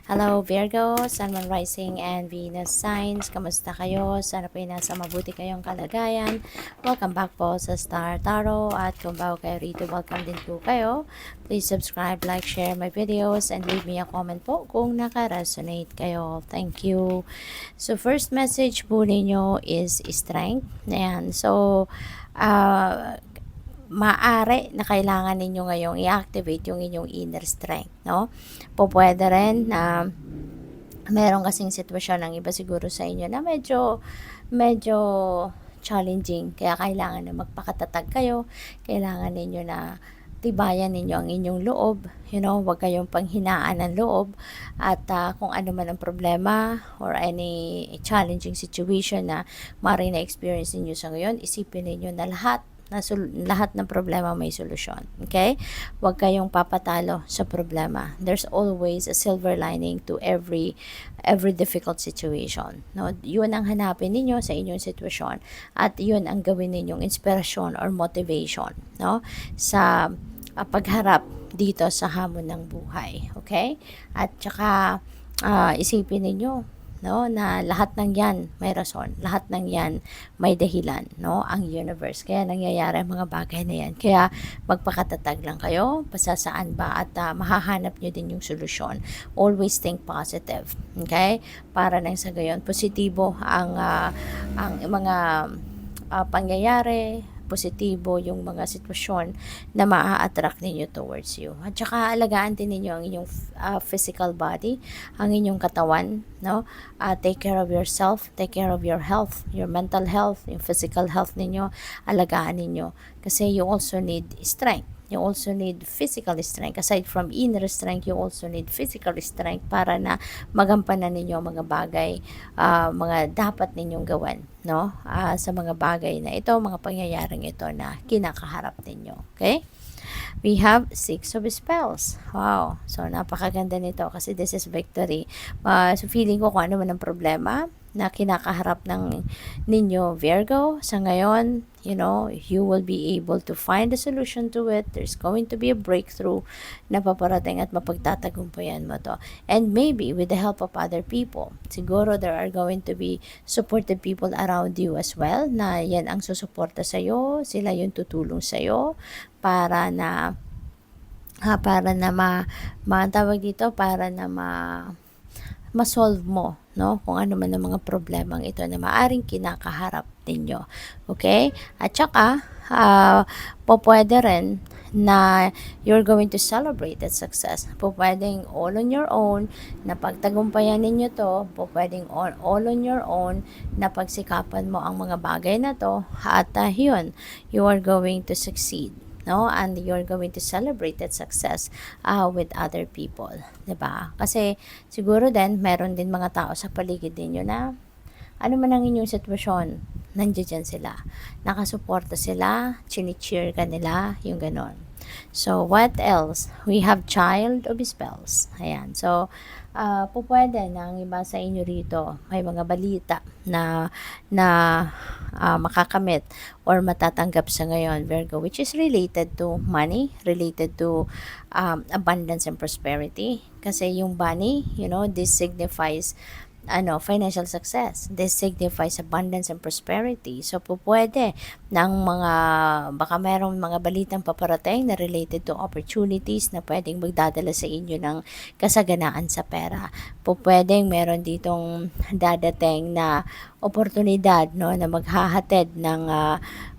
Hello Virgo, Sun, Moon, Rising, and Venus signs. Kamusta kayo? Sana po nasa mabuti kayong kalagayan. Welcome back po sa Star Tarot. At kung bago kayo rito, welcome din po kayo. Please subscribe, like, share my videos, and leave me a comment po kung naka-resonate kayo. Thank you. So first message po ninyo is strength. Ayan. So, maaari na kailangan ninyo ngayong i-activate yung inyong inner strength, no? Pwede rin na meron kasing sitwasyon ng iba siguro sa inyo na medyo challenging, kaya kailangan na magpakatatag kayo, kailangan ninyo na tibayan ninyo ang inyong loob, huwag kayong panghinaan ng loob, at kung ano man ang problema or any challenging situation na maaari na experience ninyo sa ngayon, isipin ninyo na lahat ng problema may solusyon. Okay? Huwag kayong papatalo sa problema. There's always a silver lining to every difficult situation. No? Yun ang hanapin ninyo sa inyong sitwasyon, at yun ang gawin ninyong inspirasyon or motivation, no? Sa pagharap dito sa hamon ng buhay. Okay? At saka isipin ninyo, no, na lahat ng yan may rason, lahat ng yan may dahilan, no, ang universe, kaya nangyayari ang mga bagay na yan, kaya magpakatatag lang kayo, pasasaan ba, at mahahanap nyo din yung solusyon. Always think positive, okay, para nang sa gayon positibo ang mga pangyayari, positibo yung mga sitwasyon na maa-attract ninyo towards you. At saka alagaan din ninyo ang inyong physical body, ang inyong katawan, no? Take care of yourself, take care of your health, your mental health, yung physical health ninyo, alagaan ninyo. Kasi you also need strength. You also need physical strength. Aside from inner strength, you also need physical strength para na magampanan ninyo mga bagay, mga dapat ninyong gawin, no? Sa mga bagay na ito, mga pangyayaring ito na kinakaharap ninyo. Okay? We have 6 of Spells. Wow. So, napakaganda nito kasi this is victory. So, feeling ko kung ano man ang problema na kinakaharap ng ninyo, Virgo, sa ngayon, you will be able to find a solution to it. There's going to be a breakthrough na paparating at mapagtatagumpayan mo to. And maybe with the help of other people. Siguro there are going to be supportive people around you as well na yan ang susuporta sa'yo, sila yung tutulong sa'yo para na tawag dito, para na ma-solve mo, no, kung ano man ang mga problemang ito na maaring kinakaharap ninyo. Okay? At saka, pwede rin na you're going to celebrate that success. Pwedeng all on your own na pagtagumpayan ninyo to, pwedeng all on your own na pagsikapan mo ang mga bagay na to, at yun, you are going to succeed, no, and you're going to celebrate that success with other people, 'di ba? Kasi siguro din meron din mga tao sa paligid ninyo na ano man ang inyong sitwasyon, nandiyan sila, nakasuporta sila, chini-cheer ka nila, yung ganon. So, what else? We have Child of Spells. Ayan. So, pwede na ang iba sa inyo rito, may mga balita na makakamit or matatanggap sa ngayon, Virgo, which is related to money, related to abundance and prosperity. Kasi yung money, this signifies financial success. This signifies abundance and prosperity. So, pwede ng baka mayroong mga balitang paparating na related to opportunities na pwedeng magdadala sa inyo ng kasaganaan sa pera. Pwedeng meron ditong dadating na oportunidad, no, na maghahatid ng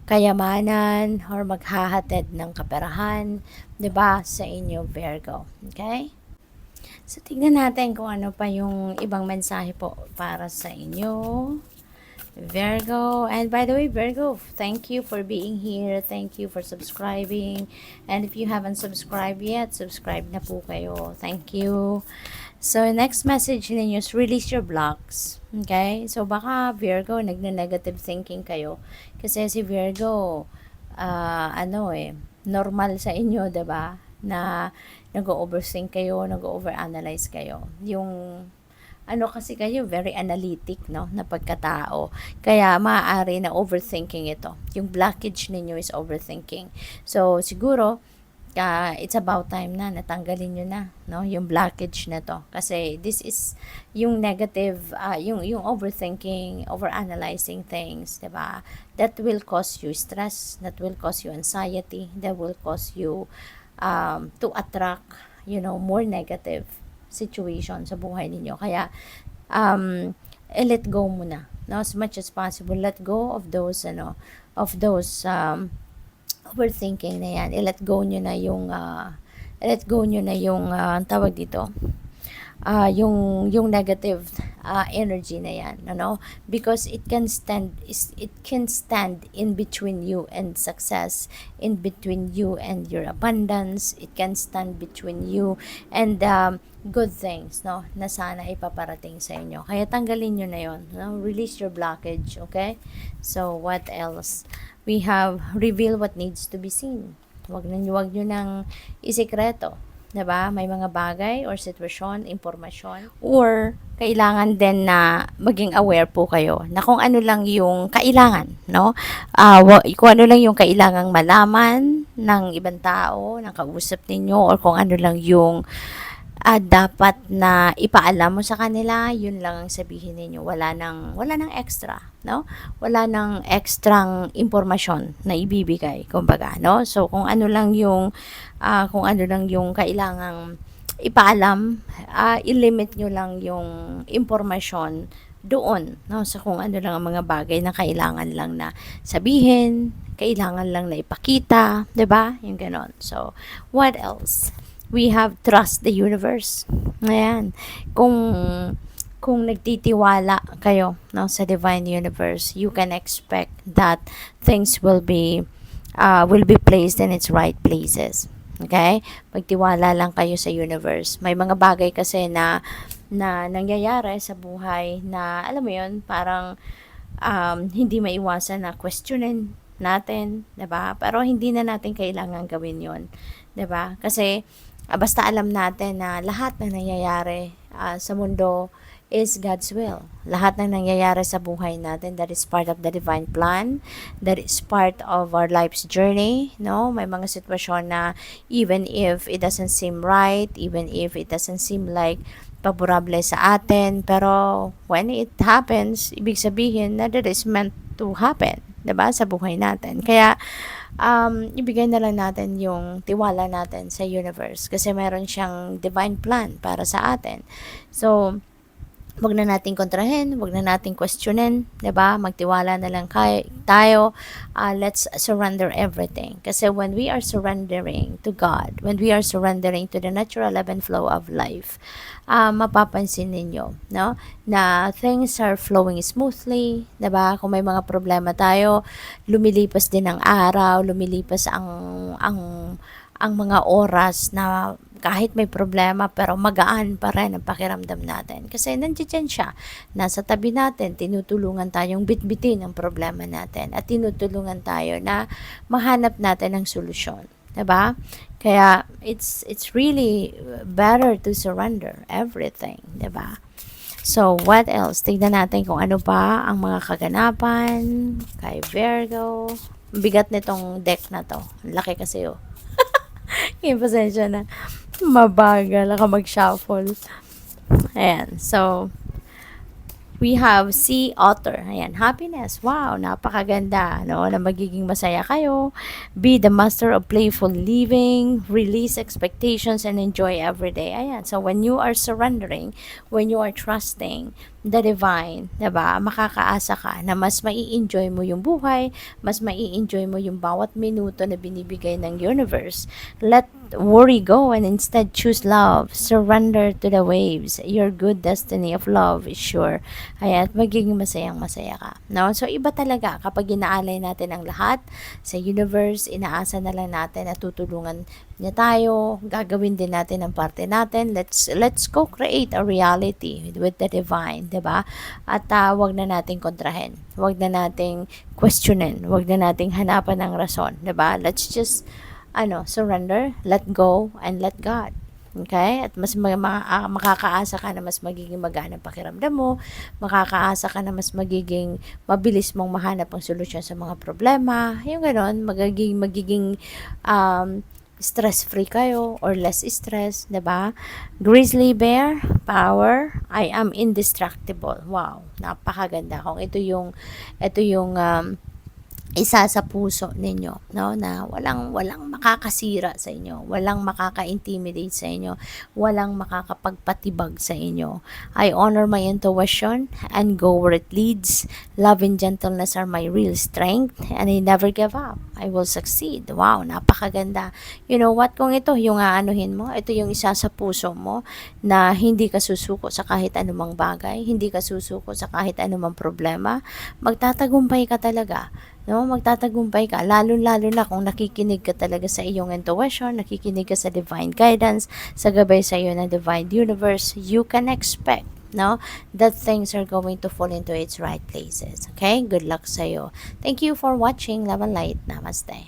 kayamanan or maghahatid ng kaperahan, 'di ba, sa inyo, Virgo. Okay? So, tignan natin kung ano pa yung ibang mensahe po para sa inyo, Virgo. And by the way, Virgo, thank you for being here. Thank you for subscribing. And if you haven't subscribed yet, subscribe na po kayo. Thank you. So, next message ninyo is release your blocks. Okay? So, baka, Virgo, nagne-negative thinking kayo. Kasi si Virgo, normal sa inyo, 'di ba? Na nag-overthink kayo, nag-overanalyze kayo. Yung kasi kayo, very analytic, no, na pagkatao. Kaya maaari na overthinking ito. Yung blockage ninyo is overthinking. So, siguro, it's about time na natanggalin nyo na, no, yung blockage na to. Kasi this is yung negative, yung overthinking, overanalyzing things, diba? That will cause you stress, that will cause you anxiety, that will cause you to attract, more negative situation sa buhay ninyo. Kaya, let go muna, no, as much as possible. Let go of those, overthinking na yan. I-let go nyo na yung, ang tawag dito, yung negative energy na yan, because it can stand in between you and success, in between you and your abundance. It can stand between you and good things, no, na sana ipaparating sa inyo. Kaya tanggalin nyo na yon, no? Release your blockage, okay? So what else? We have reveal what needs to be seen. Wag nyo nang isikreto, 'di ba? May mga bagay or sitwasyon, impormasyon, or kailangan din na maging aware po kayo na kung ano lang yung kailangan, no? Kung ano lang yung kailangang malaman ng ibang tao, ng kausap ninyo, or kung ano lang yung dapat na ipaalam mo sa kanila, yun lang ang sabihin ninyo. Wala nang extra, no? Wala nang extrang impormasyon na ibibigay, kumbaga, no? So kung ano lang yung kailangang ipaalam, i-limit nyo lang yung impormasyon doon, no? So kung ano lang ang mga bagay na kailangan lang na sabihin, kailangan lang na ipakita, 'di ba? Yung ganon. So what else? We have trust the universe. Ayan. Kung nagtitiwala kayo, no, sa divine universe, you can expect that things will be placed in its right places. Okay? Magtiwala lang kayo sa universe. May mga bagay kasi na nangyayari sa buhay na, alam mo yun, parang hindi maiwasan na questionin natin, 'di ba? Pero hindi na natin kailangan gawin 'yon, 'di ba? Kasi basta alam natin na lahat na nangyayari sa mundo is God's will. Lahat ng nangyayari sa buhay natin, that is part of the divine plan, that is part of our life's journey, no? May mga sitwasyon na even if it doesn't seem right, even if it doesn't seem like favorable sa atin, pero when it happens, ibig sabihin na that is meant to happen, 'di ba, sa buhay natin. Kaya ibigay na lang natin yung tiwala natin sa universe kasi meron siyang divine plan para sa atin. So wag na nating kontrahin, wag na nating questionin, 'di ba? Magtiwala na lang tayo. Let's surrender everything. Kasi when we are surrendering to God, when we are surrendering to the natural ebb and flow of life, mapapansin ninyo, no? Na things are flowing smoothly, 'di ba? Kung may mga problema tayo, lumilipas din ang araw, lumilipas ang mga oras na kahit may problema pero magaan pa rin ang pakiramdam natin. Kasi nandiyan siya, nasa tabi natin, tinutulungan tayong bitbitin ang problema natin at tinutulungan tayo na mahanap natin ang solusyon. 'Di ba? Kaya it's really better to surrender everything, 'di ba? So, what else? Tignan natin kung ano pa ang mga kaganapan kay Virgo. Bigat nitong deck na to. Ang laki kasi oh. Pasensya na. Mabagal ako mag-shuffle. Ayan. So, we have Sea Otter. Ayan. Happiness. Wow. Napakaganda. No? Na magiging masaya kayo. Be the master of playful living. Release expectations and enjoy every day. Ayan. So, when you are surrendering, when you are trusting the divine, diba? Makakaasa ka na mas mai-enjoy mo yung buhay, mas mai-enjoy mo yung bawat minuto na binibigay ng universe. Let worry go and instead choose love. Surrender to the waves. Your good destiny of love is sure. Ayan, magiging masayang-masaya ka. No? So, iba talaga kapag inaalay natin ang lahat sa universe, inaasa na lang natin at tutulungan niya tayo, gagawin din natin ang parte natin. Let's co-create a reality with the divine, 'di ba? At wag na nating kontrahin. Wag na nating questionin. Wag na nating hanapan ng rason, 'di ba? Let's just surrender, let go and let God. Okay? At mas makakaasa ka na mas magiging magaan ang pakiramdam mo, makakaasa ka na mas magiging mabilis mong mahanap ang solusyon sa mga problema. Yung gano'n, magiging stress-free kayo or less stress, 'di ba? Grizzly bear, power, I am indestructible. Wow, napakaganda. Kung ito yung isa sa puso ninyo, no, na walang walang makakasira sa inyo, walang makaka-intimidate sa inyo, walang makakapagpatibag sa inyo. I honor my intuition and go where it leads. Love and gentleness are my real strength and I never give up. I will succeed. Wow, napakaganda. You know what, kung ito yung aanuhin mo, ito yung isa sa puso mo na hindi ka susuko sa kahit anumang bagay, hindi ka susuko sa kahit anumang problema, magtatagumpay ka talaga, no? Magtatagumpay ka, lalo-lalo na kung nakikinig ka talaga sa iyong intuition, nakikinig ka sa divine guidance, sa gabay sa iyo ng divine universe, you can expect, no, that things are going to fall into its right places. Okay? Good luck sa iyo. Thank you for watching. Love and light. Namaste.